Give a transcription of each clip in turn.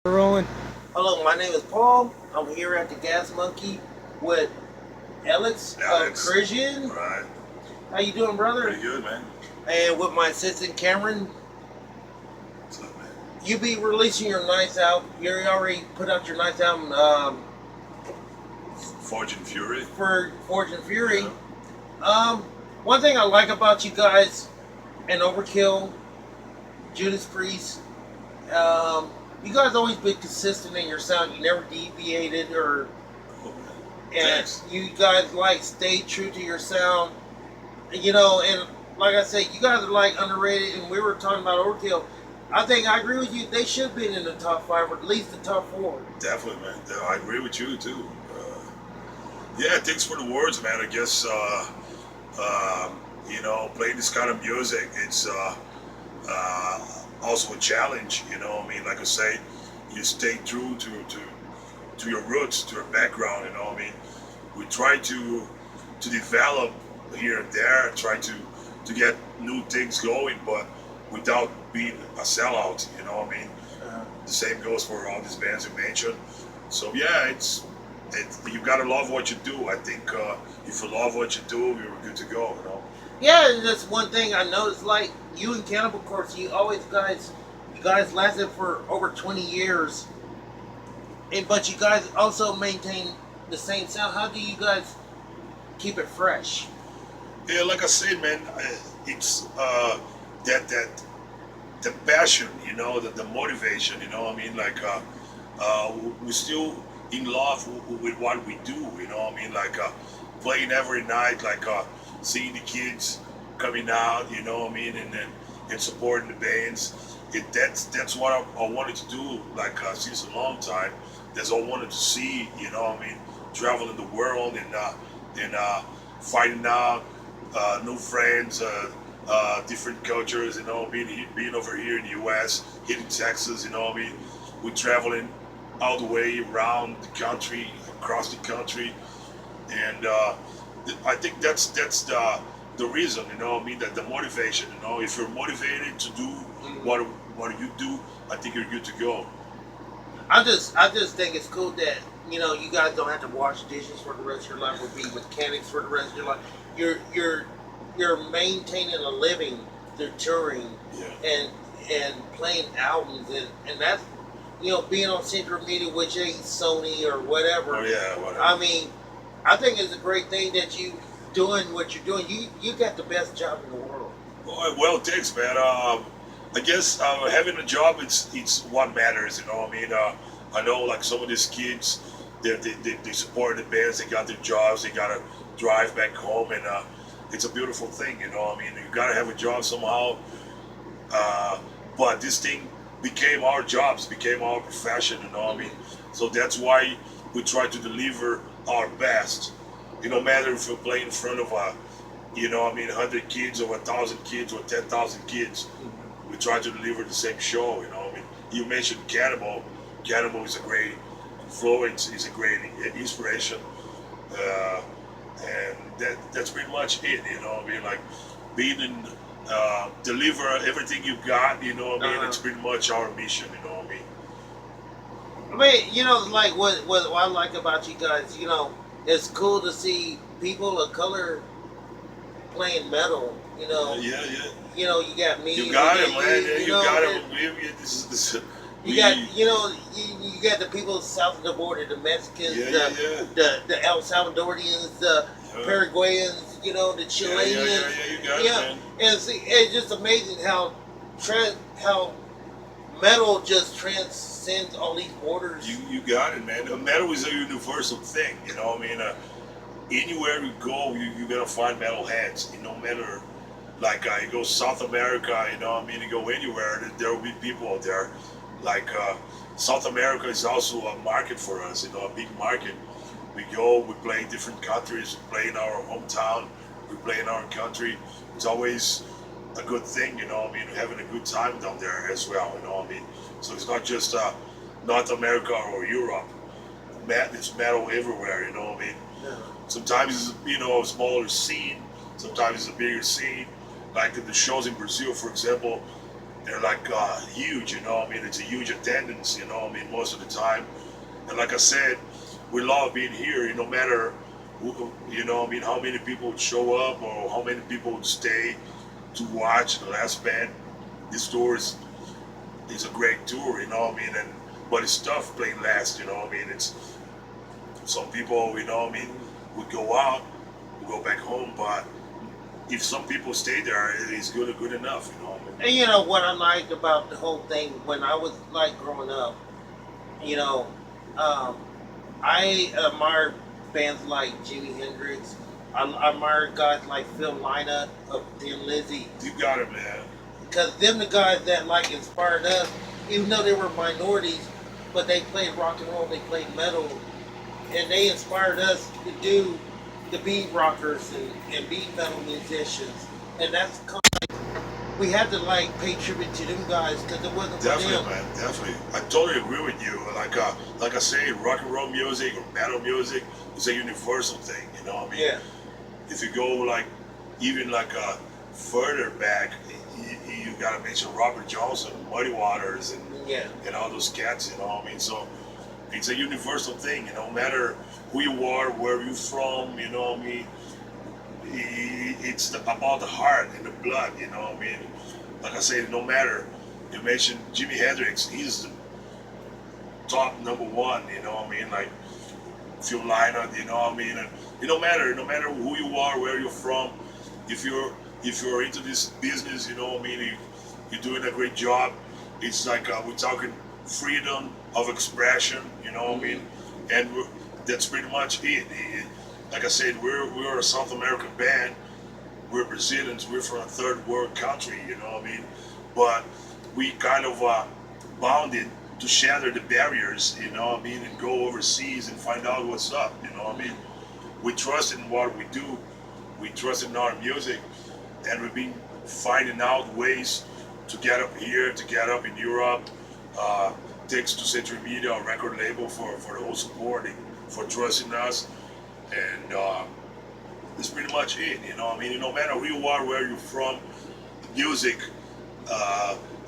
Rolling. Hello, my name is Paul. I'm here at the Gas Monkey with Alex Alex. Krisiun. Right. How you doing, brother? Pretty good, man. And with my assistant Cameron. What's up, man? You be releasing your ninth album. You already put out your ninth album Fortune Fury. for Fortune Fury. Yeah. One thing I like about you guys and Overkill, Judas Priest, you guys always been consistent in your sound. You never deviated or Oh, man. and Thanks. you guys like stay true to your sound, and like I said, you guys are like underrated. And we were talking about Overkill. I agree with you. They should have been in the top five or at least the top four. Definitely, man. I agree with you, too. Yeah, thanks for the words, man. I guess, playing this kind of music, it's also a challenge, I mean, like I say, you stay true to your roots, to your background, I mean. We try to develop here and there, try to get new things going, but without being a sellout, I mean. The same goes for all these bands you mentioned. So yeah, it's you gotta love what you do. I think if you love what you do, you're good to go. Yeah, and that's one thing I noticed. Like you and Cannibal Corpse, you guys lasted for over 20 years, but you guys also maintain the same sound. How do you guys keep it fresh? Yeah, like I said, man, it's that the passion, the motivation, I mean, like we're still in love with what we do, I mean, like playing every night, like seeing the kids coming out, I mean, and supporting the bands. That's what I wanted to do, like since a long time. That's all I wanted to see, I mean, traveling the world and finding out new friends, different cultures, being over here in the U.S., hitting Texas, I mean, we're traveling all the way around the country, across the country, and I think that's the reason, I mean, that the motivation, if you're motivated to do what you do, I think you're good to go. I just think it's cool that you guys don't have to wash dishes for the rest of your life or be mechanics for the rest of your life. You're maintaining a living through touring Yeah. and playing albums and that's being on Central Media, which ain't Sony or whatever. Oh yeah, whatever. I mean, I think it's a great thing that you doing what you're doing. You got the best job in the world. Well, thanks, man. I guess having a job, it's what matters. I mean, I know like some of these kids, they support the bands. They got their jobs. They gotta drive back home, and it's a beautiful thing. I mean, you gotta have a job somehow. But this thing became our jobs, became our profession. I mean, so that's why we try to deliver our best. No matter if we're playing in front of I mean, 100 kids or 1,000 kids or 10,000 kids, we try to deliver the same show. I mean, you mentioned Cannibal. Cannibal is a great influence. Is a great inspiration, and that's pretty much it. I mean, like being in, deliver everything you got. I mean, it's pretty much our mission. I mean. I mean, like what I like about you guys, it's cool to see people of color playing metal. Yeah, yeah. You got me. You got it, man. Yeah, you got and it. This, You got you got the people south of the border, the Mexicans, yeah, the El Salvadorians, the yeah. Paraguayans, the Yeah, Chileans. you got it, man. And see, it's just amazing how metal just transcends all these borders. You got it, man. Metal is a universal thing. I mean, anywhere you go, you're gonna find metal heads. No matter, like you go South America, I mean, you go anywhere, there will be people out there. Like South America is also a market for us, a big market. We go, we play in different countries, we play in our hometown, we play in our country. It's always a good thing, I mean, having a good time down there as well, I mean. So it's not just North America or Europe. It's metal everywhere, I mean. Yeah. Sometimes it's, a smaller scene, sometimes it's a bigger scene. Like the shows in Brazil, for example, they're like huge, you know. I mean, it's a huge attendance, you know. I mean, most of the time, and like I said, we love being here. No matter, you know, I mean, how many people would show up or how many people would stay to watch the last band. This tour is a great tour, you know. I mean, and but it's tough playing last, you know. I mean, it's some people, you know. I mean, would go out, would go back home, but if some people stay there, it's good enough, you know. And you know what I liked about the whole thing when I was like growing up, you know, I admired bands like Jimi Hendrix. I admired guys like Phil Lynott of Thin Lizzy. You got it, man. Because them the guys that like inspired us, even though they were minorities, but they played rock and roll, they played metal, and they inspired us to be rockers and be metal musicians. And that's kind of, we had to like pay tribute to them guys because it wasn't for Definitely, them. man. Definitely. I totally agree with you. Like I say, rock and roll music or metal music is a universal thing. You know what I mean? Yeah. If you go like even like further back, you gotta mention Robert Johnson, Muddy Waters, and all those cats. You know what I mean? So it's a universal thing. You know, no matter who you are, where you're from. You know what I mean? It's about the heart and the blood. You know what I mean? Like I said, no matter. You mentioned Jimi Hendrix. He's the top number one. You know what I mean? Like Phil Lynott. You know what I mean? And it no matter who you are, where you're from. If you're into this business, you know what I mean. You're doing a great job. It's like we're talking freedom of expression. You know what I mean? And that's pretty much it. Like I said, we're a South American band. We're Brazilians. We're from a third world country. You know what I mean? But we kind of bounded to shatter the barriers. You know what I mean? And go overseas and find out what's up. You know what I mean? We trust in what we do. We trust in our music, and we've been finding out ways to get up here, to get up in Europe. Thanks to Century Media, our record label, for the whole support, for trusting us. And that's pretty much it. You know, I mean, no matter who you are, where you're from, music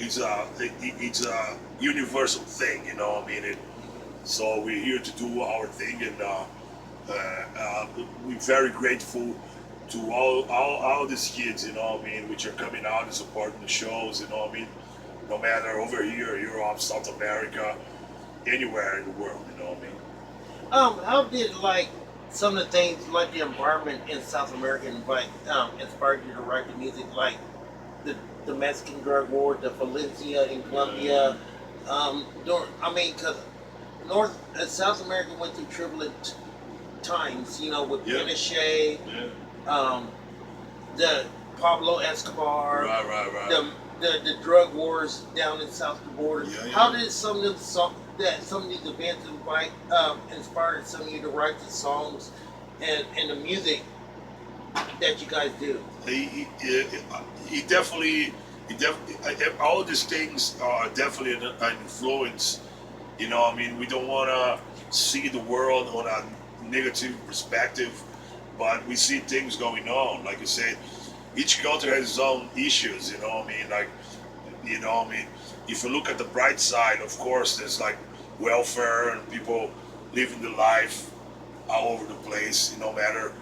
it's a universal thing. You know, I mean, so we're here to do our thing, and we're very grateful to all these kids. You know, I mean, which are coming out and supporting the shows. You know, I mean, no matter over here, Europe, South America, anywhere in the world. You know what I mean? How did like some of the things like the environment in South America inspired you to write the music, like the Mexican drug war, the Valencia in Colombia? Because South America went through turbulent times, you know, with Pinochet, the Pablo Escobar, right. The drug wars down in south of the border. How did some of these events inspired some of you to write the songs and the music that you guys do? He definitely, all these things are definitely an influence. You know, I mean, we don't want to see the world on a negative perspective, but we see things going on. Like you said, each culture has its own issues. You know, I mean, like, you know, I mean, if you look at the bright side, of course, there's like welfare and people living the life all over the place. No matter,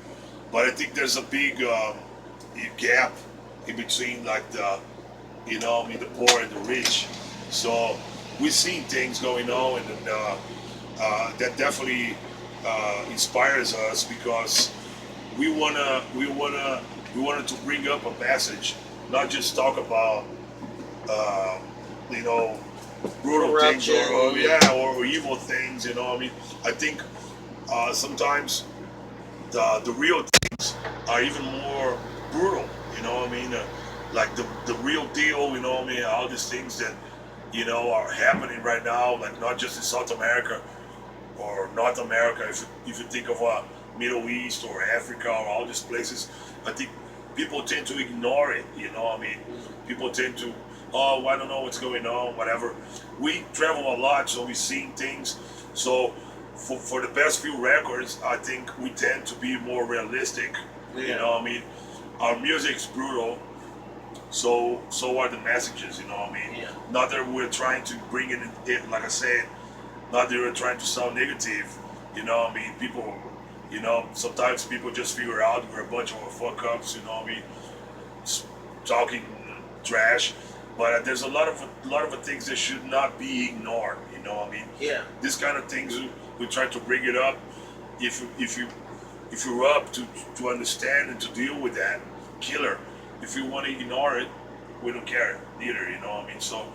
but I think there's a big gap in between, like the, you know, I mean, the poor and the rich. So we're seeing things going on, and that definitely inspires us, because we wanted to bring up a message, not just talk about you know, brutal things or evil things. You know, I mean, I think sometimes the real things are even more brutal. You know what I mean? Like the real deal. You know what I mean? All these things that, you know, are happening right now, like not just in South America or North America. If you think of Middle East or Africa or all these places, I think people tend to ignore it. You know what I mean? People tend to, oh, I don't know what's going on, whatever. We travel a lot, so we've seen things. So for the past few records, I think we tend to be more realistic. You know what I mean? Our music's brutal, so are the messages. You know what I mean? Yeah. Not that we're trying to bring it, like I said, not that we're trying to sound negative. You know what I mean? People, you know, sometimes people just figure out we're a bunch of fuck ups. You know what I mean? Talking trash, but there's a lot of things that should not be ignored. You know what I mean? Yeah. This kind of things we try to bring it up. If you're up to understand and to deal with that, killer. If you want to ignore it, we don't care either. You know what I mean? So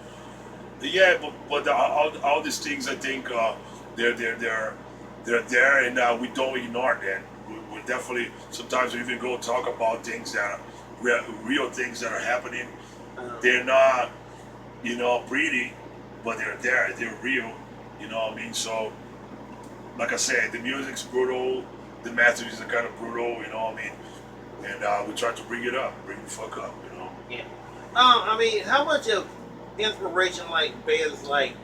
yeah, but all these things, I think they're there, and we don't ignore that. We definitely sometimes we even go talk about things that are real things that are happening. They're not, you know, pretty, but they're there. They're real. You know what I mean? So, like I said, the music's brutal. The messages are kind of brutal. You know what I mean? And we try to bring it up, bring the fuck up. You know? Yeah. I mean, how much of inspiration like bands like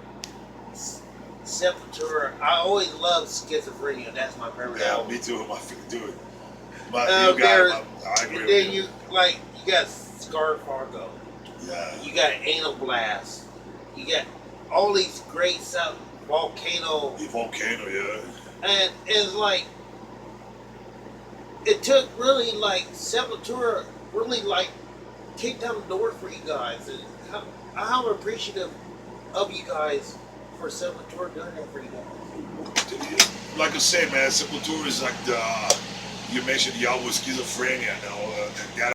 Sepultura? I always love Schizophrenia. That's my favorite Yeah, album. me too. My dude. I agree with then you. you got Scarfargo. Yeah. You got Anal Blast. You got all these great stuff. Volcano. The Volcano, yeah. And it's like it took really like Sepultura really like kicked down the door for you guys. And I'm appreciative of you guys for Sepultura doing that for you guys. Like I said, man, Sepultura is like you mentioned the album Schizophrenia. Now, that